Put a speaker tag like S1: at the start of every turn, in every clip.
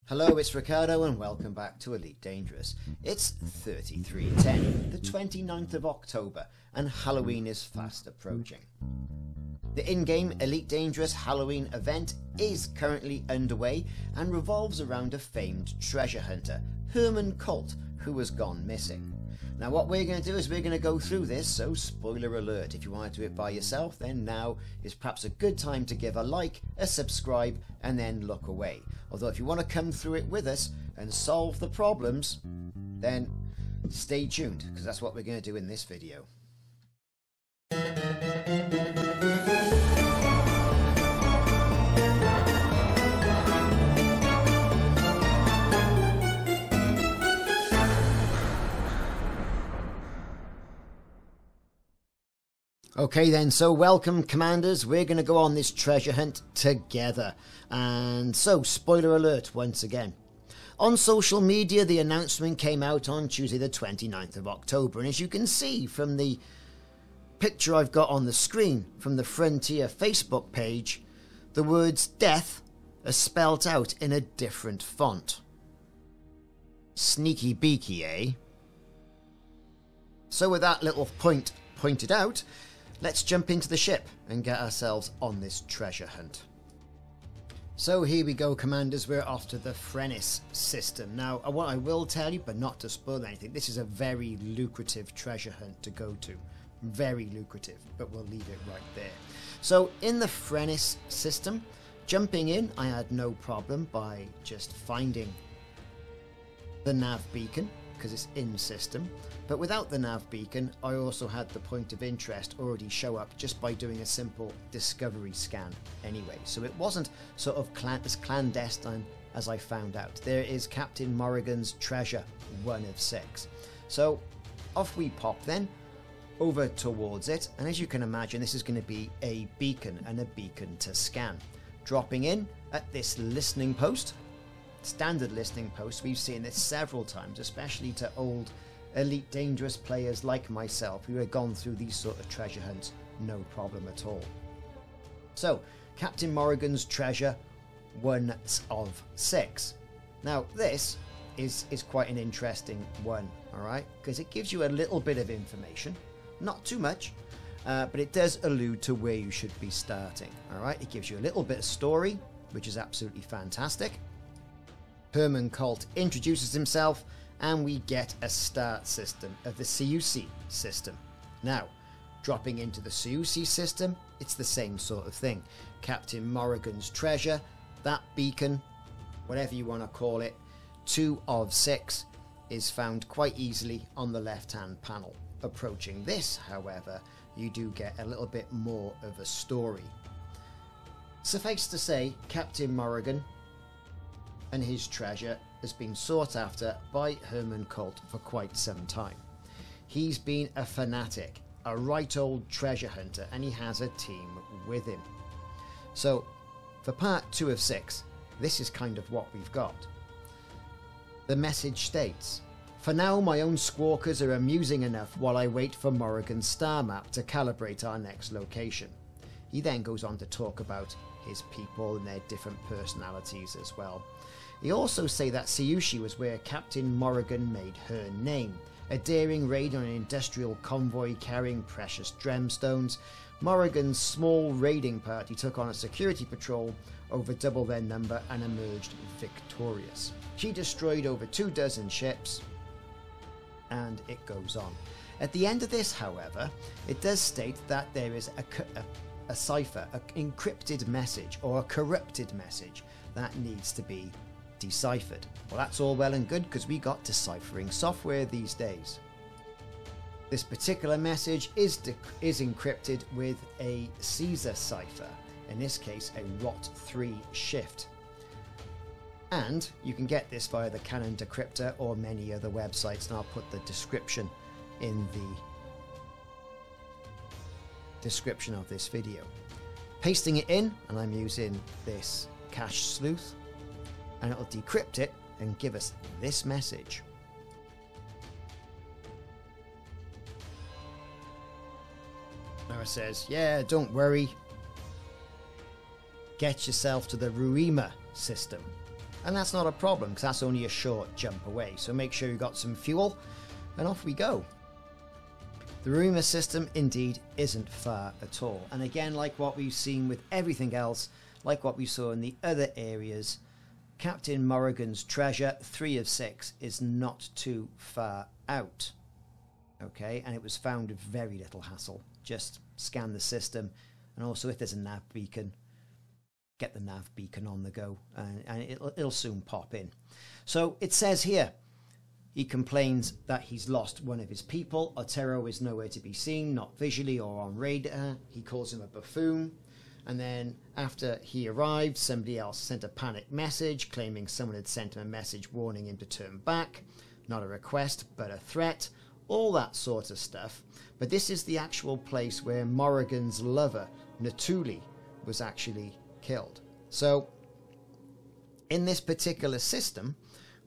S1: Hello, it's Ricardo and welcome back to Elite Dangerous. It's 3310, the 29th of October, and Halloween is fast approaching. The in-game Elite Dangerous Halloween event is currently underway and revolves around a famed treasure hunter, Herman Colt, who has gone missing. Now what we're going to do is we're going to go through this, so spoiler alert, if you want to do it by yourself, then now is perhaps a good time to give a like, a subscribe, and then look away. Although if you want to come through it with us and solve the problems, then stay tuned, because that's what we're going to do in this video. Okay then, so welcome commanders, we're going to go on this treasure hunt together. And so, spoiler alert once again. On social media, the announcement came out on Tuesday the 29th of October. And as you can see from the picture I've got on the screen from the Frontier Facebook page, the words death are spelt out in a different font. Sneaky beaky, eh? So with that little point pointed out, let's jump into the ship and get ourselves on this treasure hunt. So here we go, commanders, we're off to the Frenis system. Now, what I will tell you, but not to spoil anything, this is a very lucrative treasure hunt to go to. Very lucrative, but we'll leave it right there. So in the Frenis system, jumping in, I had no problem by just finding the nav beacon, because it's in system. But without the nav beacon, I also had the point of interest already show up just by doing a simple discovery scan anyway. So it wasn't sort of as clandestine as I found out. There is Captain Morrigan's treasure, 1 of 6. So off we pop then, over towards it. And as you can imagine, this is going to be a beacon and a beacon to scan. Dropping in at this listening post. Standard listening post, we've seen this several times, especially to old Elite Dangerous players like myself who have gone through these sort of treasure hunts no problem at all. So, Captain Morrigan's treasure, 1 of 6. Now this is quite an interesting one, alright, because it gives you a little bit of information, not too much, but it does allude to where you should be starting, alright. It gives you a little bit of story, which is absolutely fantastic. Herman Colt introduces himself and we get a start system of the CUC system. Now, dropping into the CUC system, it's the same sort of thing. Captain Morrigan's treasure, that beacon, whatever you want to call it, 2 of 6, is found quite easily on the left-hand panel. Approaching this, however, you do get a little bit more of a story. Suffice to say, Captain Morrigan and his treasure has been sought after by Herman Colt for quite some time. He's been a fanatic, a right old treasure hunter, and he has a team with him. So, for part 2 of 6, this is kind of what we've got. The message states, "For now, my own squawkers are amusing enough while I wait for Morrigan's star map to calibrate our next location." He then goes on to talk about his people and their different personalities as well. He also say that Siushi was where Captain Morrigan made her name. A daring raid on an industrial convoy carrying precious gemstones. Morrigan's small raiding party took on a security patrol over double their number and emerged victorious. She destroyed over 24 ships, and it goes on. At the end of this, however, it does state that there is a cipher, an encrypted message or a corrupted message that needs to be deciphered. Well, that's all well and good because we got deciphering software these days. This particular message is encrypted with a Caesar cipher, in this case a ROT3 shift. And you can get this via the Canon Decryptor or many other websites, and I'll put the description in the description of this video. Pasting it in, and I'm using this cachesleuth, and it'll decrypt it and give us this message. Now it says, yeah, don't worry, get yourself to the Ruima system. And that's not a problem, because that's only a short jump away. So make sure you've got some fuel, and off we go. The rumour system indeed isn't far at all. And again, like what we've seen with everything else, like what we saw in the other areas, Captain Morrigan's treasure, 3 of 6, is not too far out. Okay, and it was found with very little hassle. Just scan the system, and also if there's a nav beacon, get the nav beacon on the go, and it'll soon pop in. So it says here, he complains that he's lost one of his people. Otero is nowhere to be seen, not visually or on radar. He calls him a buffoon. And then after he arrived, somebody else sent a panic message claiming someone had sent him a message warning him to turn back. Not a request, but a threat. All that sort of stuff. But this is the actual place where Morrigan's lover, Natuli, was actually killed. So in this particular system,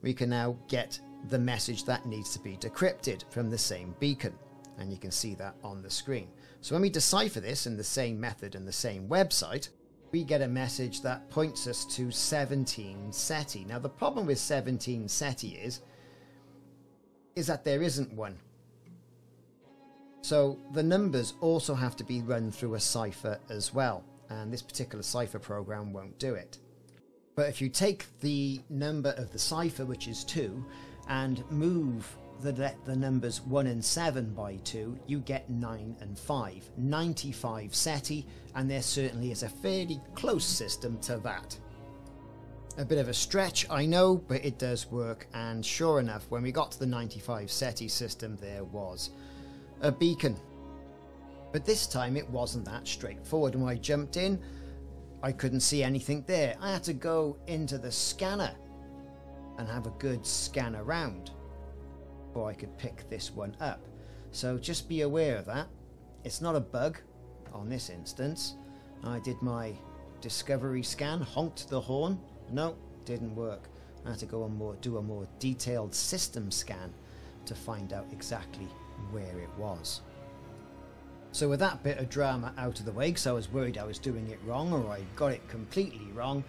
S1: we can now get the message that needs to be decrypted from the same beacon, and you can see that on the screen. So when we decipher this in the same method and the same website, we get a message that points us to 17 Ceti. Now the problem with 17 Ceti is that there isn't one. So the numbers also have to be run through a cipher as well, and this particular cipher program won't do it. But if you take the number of the cipher, which is 2, and move the numbers 1 and 7 by 2, you get 9 and 5. 95 Ceti, and there certainly is a fairly close system to that. A bit of a stretch, I know, but it does work, and sure enough, when we got to the 95 Ceti system, there was a beacon. But this time it wasn't that straightforward, and when I jumped in, I couldn't see anything there. I had to go into the scanner and have a good scan around before I could pick this one up. So just be aware of that. It's not a bug on this instance. I did my discovery scan, honked the horn. No, didn't work. I had to go and do a more detailed system scan to find out exactly where it was. So with that bit of drama out of the way, because I was worried I was doing it wrong or I got it completely wrong,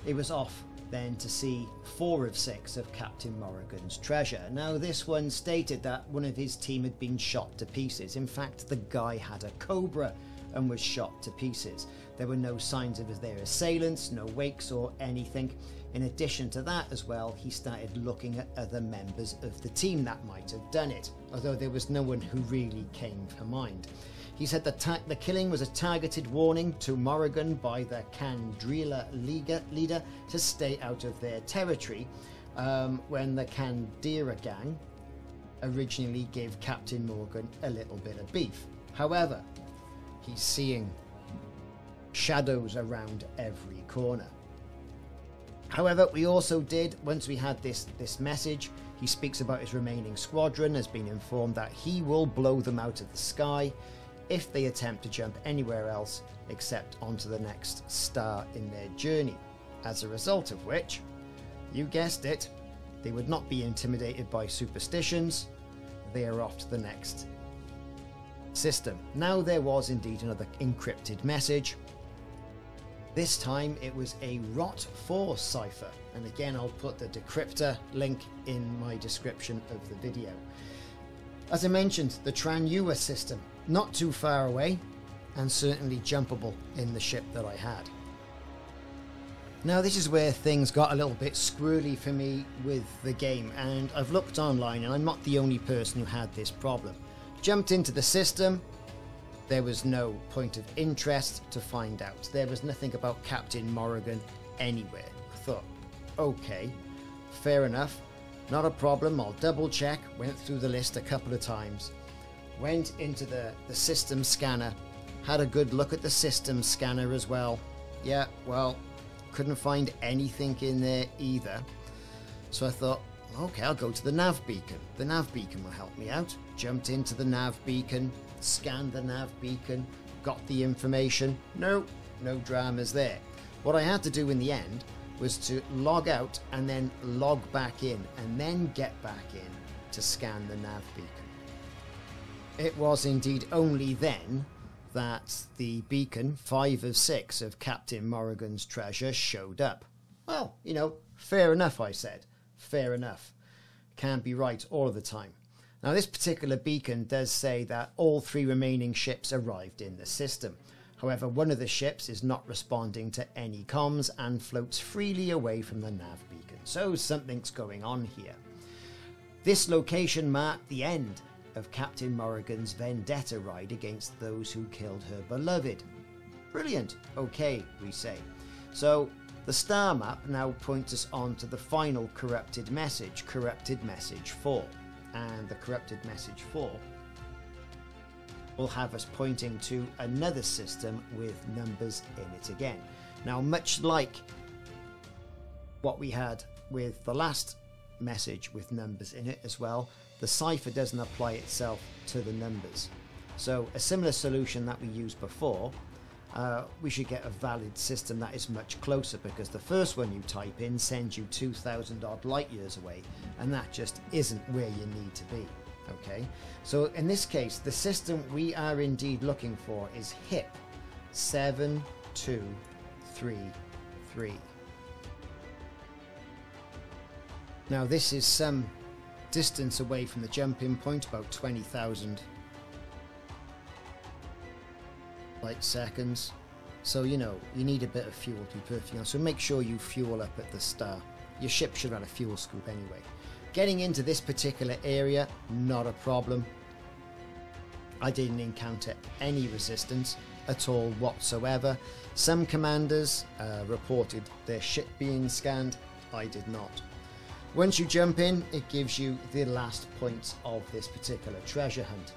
S1: it was off then to see 4 of 6 of Captain Morrigan's treasure. Now this one stated that one of his team had been shot to pieces. In fact, the guy had a cobra and was shot to pieces. There were no signs of their assailants, no wakes or anything. In addition to that as well, he started looking at other members of the team that might have done it, although there was no one who really came to mind. He said the killing was a targeted warning to Morrigan by the Candrila leader to stay out of their territory when the Candira gang originally gave Captain Morgan a little bit of beef. However, he's seeing shadows around every corner. However, we also did, once we had this message, he speaks about his remaining squadron, has been informed that he will blow them out of the sky if they attempt to jump anywhere else except onto the next star in their journey. As a result of which, you guessed it, they would not be intimidated by superstitions. They are off to the next system. Now there was indeed another encrypted message. This time it was a ROT4 cipher, and again I'll put the decryptor link in my description of the video. As I mentioned, the Tranua system, not too far away and certainly jumpable in the ship that I had. Now this is where things got a little bit squirrely for me with the game, and I've looked online and I'm not the only person who had this problem. Jumped into the system, there was no point of interest to find out. There was nothing about Captain Morrigan anywhere. I thought, okay, fair enough, not a problem, I'll double check. Went through the list a couple of times, went into the system scanner, had a good look at the system scanner as well. Yeah, well, couldn't find anything in there either. So I thought, okay, I'll go to the nav beacon. The nav beacon will help me out. Jumped into the nav beacon, scanned the nav beacon, got the information. No dramas there. What I had to do in the end was to log out and then log back in and then get back in to scan the nav beacon. It was indeed only then that the beacon, 5 of 6 of Captain Morrigan's treasure, showed up. Well, you know, Fair enough, I said. Fair enough. Can't be right all of the time. Now, this particular beacon does say that all 3 remaining ships arrived in the system. However, one of the ships is not responding to any comms and floats freely away from the nav beacon. So something's going on here. This location marked the end of Captain Morrigan's vendetta ride against those who killed her beloved. Brilliant. Okay, we say. So the star map now points us on to the final corrupted message 4. And the corrupted message 4 will have us pointing to another system with numbers in it again. Now, much like what we had with the last message with numbers in it as well, the cipher doesn't apply itself to the numbers. So a similar solution that we used before, we should get a valid system that is much closer, because the first one you type in sends you 2,000 odd light years away, and that just isn't where you need to be. Okay, so in this case, the system we are indeed looking for is HIP 7233. Now, this is some distance away from the jump-in point, about 20,000 light seconds. So, you know, you need a bit of fuel to be perfectly honest. So make sure you fuel up at the start. Your ship should run a fuel scoop anyway. Getting into this particular area, not a problem. I didn't encounter any resistance at all whatsoever. Some commanders reported their ship being scanned. I did not. Once you jump in, it gives you the last points of this particular treasure hunt.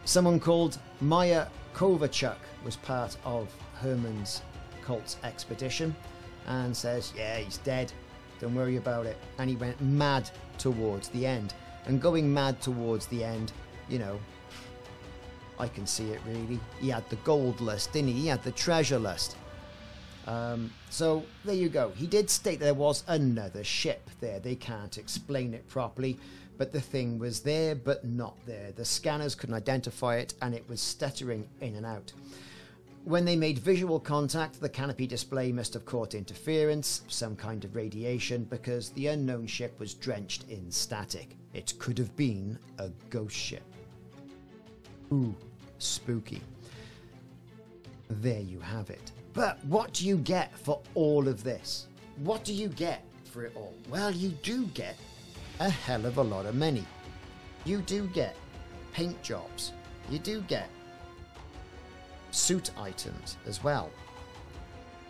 S1: Someone called Maya Kovacic was part of Herman Colt's expedition and says, yeah, he's dead, don't worry about it. And he went mad towards the end. And going mad towards the end, you know, I can see it really. He had the gold lust, didn't he? He had the treasure lust. So there you go. He did state there was another ship there. They can't explain it properly, but the thing was there but not there. The scanners couldn't identify it, and it was stuttering in and out. When they made visual contact, the canopy display must have caught interference, some kind of radiation, because the unknown ship was drenched in static. It could have been a ghost ship. Ooh, spooky. There you have it. But what do you get for all of this? What do you get for it all? Well, you do get a hell of a lot of money. You do get paint jobs. You do get suit items as well.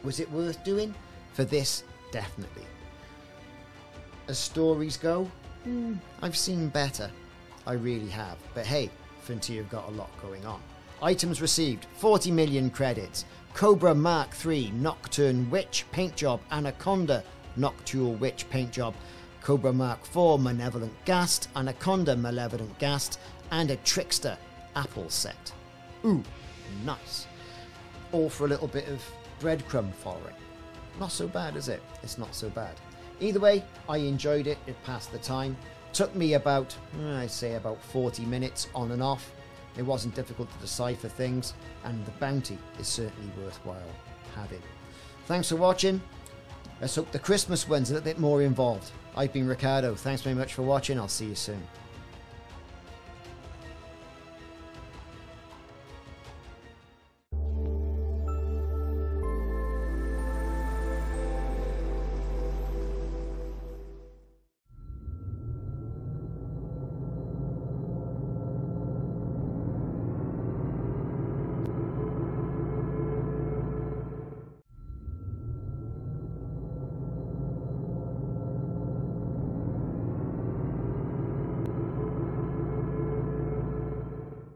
S1: Was it worth doing? For this, definitely. As stories go, I've seen better. I really have. But hey, Frontier have got a lot going on. Items received, 40 million credits. Cobra Mark III Nocturne Witch paint job. Anaconda Nocturnal Witch paint job. Cobra Mark IV Malevolent Ghast. Anaconda Malevolent Ghast. And a Trickster Apple set. Ooh, nice. All for a little bit of breadcrumb following. Not so bad, is it? It's not so bad. Either way, I enjoyed it. It passed the time. Took me about, I'd say about 40 minutes on and off. It wasn't difficult to decipher things, and the bounty is certainly worthwhile having. Thanks for watching. Let's hope the Christmas one's a little bit more involved. I've been Ricardo. Thanks very much for watching. I'll see you soon.